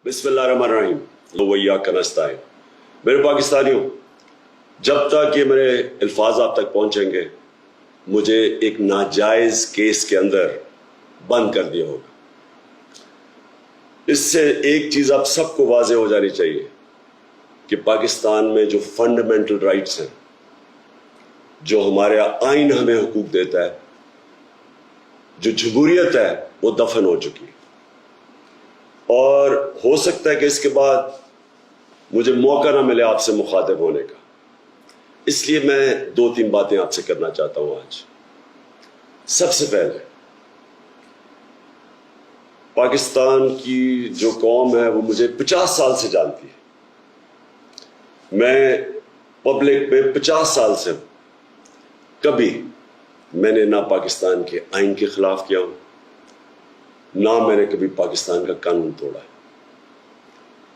बिस्मिल्लाहिर्रहमानिर्रहीम वइय्याका नस्तईन। मेरे पाकिस्तानियों, जब तक ये मेरे अल्फाज आप तक पहुंचेंगे मुझे एक नाजायज केस के अंदर बंद कर दिया होगा। इससे एक चीज आप सबको वाज़ेह हो जानी चाहिए कि पाकिस्तान में जो फंडामेंटल राइट्स हैं, जो हमारा आइन हमें हुकूक देता है, जो जमहूरियत है, वो दफन हो चुकी है। और हो सकता है कि इसके बाद मुझे मौका ना मिले आपसे मुखातिब होने का, इसलिए मैं 2-3 बातें आपसे करना चाहता हूं आज। सबसे पहले, पाकिस्तान की जो कौम है वो मुझे 50 साल से जानती है। मैं पब्लिक में 50 साल से कभी मैंने ना पाकिस्तान के आइन के खिलाफ किया हूं, ना मैंने कभी पाकिस्तान का कानून तोड़ा है।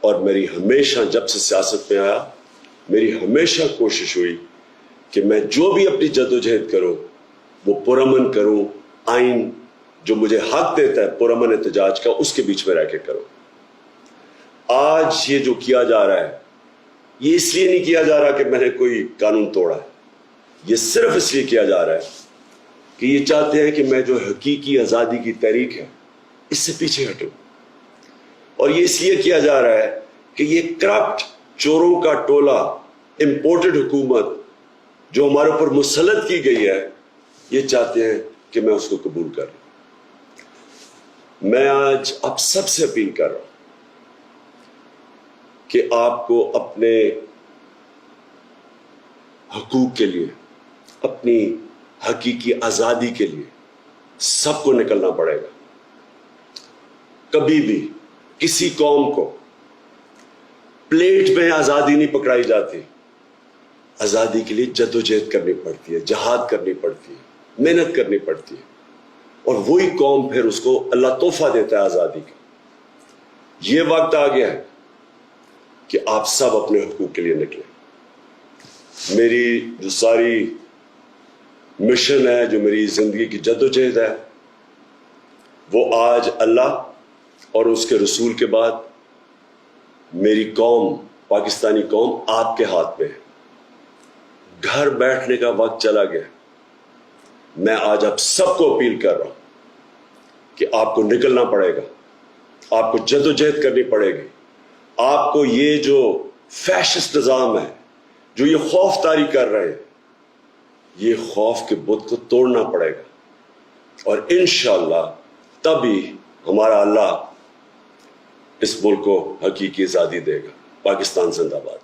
और मेरी हमेशा, जब से सियासत में आया, मेरी हमेशा कोशिश हुई कि मैं जो भी अपनी जद्दोजहद करूं वो पुरअमन करूं, आइन जो मुझे हक देता है पुरअमन एहतजाज का, उसके बीच में रह के करूं। आज ये जो किया जा रहा है, ये इसलिए नहीं किया जा रहा कि मैंने कोई कानून तोड़ा है, ये सिर्फ इसलिए किया जा रहा है कि ये चाहते हैं कि मैं जो हकीकी आज़ादी की तहरीक है इससे पीछे हटूं। और ये इसलिए किया जा रहा है कि ये करप्ट चोरों का टोला, इंपोर्टेड हुकूमत जो हमारे ऊपर मुसल्लत की गई है, ये चाहते हैं कि मैं उसको कबूल कर लूं। मैं आज आप सबसे अपील कर रहा हूं कि आपको अपने हकूक के लिए, अपनी हकीकी आज़ादी के लिए सबको निकलना पड़ेगा। कभी भी किसी कौम को प्लेट में आज़ादी नहीं पकड़ाई जाती। आज़ादी के लिए जद्दोजहद करनी पड़ती है, जहाद करनी पड़ती है, मेहनत करनी पड़ती है, और वही कौम फिर उसको अल्लाह तोहफा देता है आज़ादी का। ये वक्त आ गया है कि आप सब अपने हुकूक के लिए निकलें। मेरी जो सारी मिशन है, जो मेरी जिंदगी की जद्दोजहद है, वो आज अल्लाह और उसके रसूल के बाद मेरी कौम, पाकिस्तानी कौम आपके हाथ में है। घर बैठने का वक्त चला गया। मैं आज आप सबको अपील कर रहा हूं कि आपको निकलना पड़ेगा, आपको जद्दोजहद करनी पड़ेगी। आपको ये जो फैशिस्ट निज़ाम है, जो ये खौफ तारी कर रहे हैं, ये खौफ के बुत को तोड़ना पड़ेगा। और इंशाअल्लाह तभी हमारा अल्लाह इस मुल्क को हकीकी आज़ादी देगा। पाकिस्तान जिंदाबाद।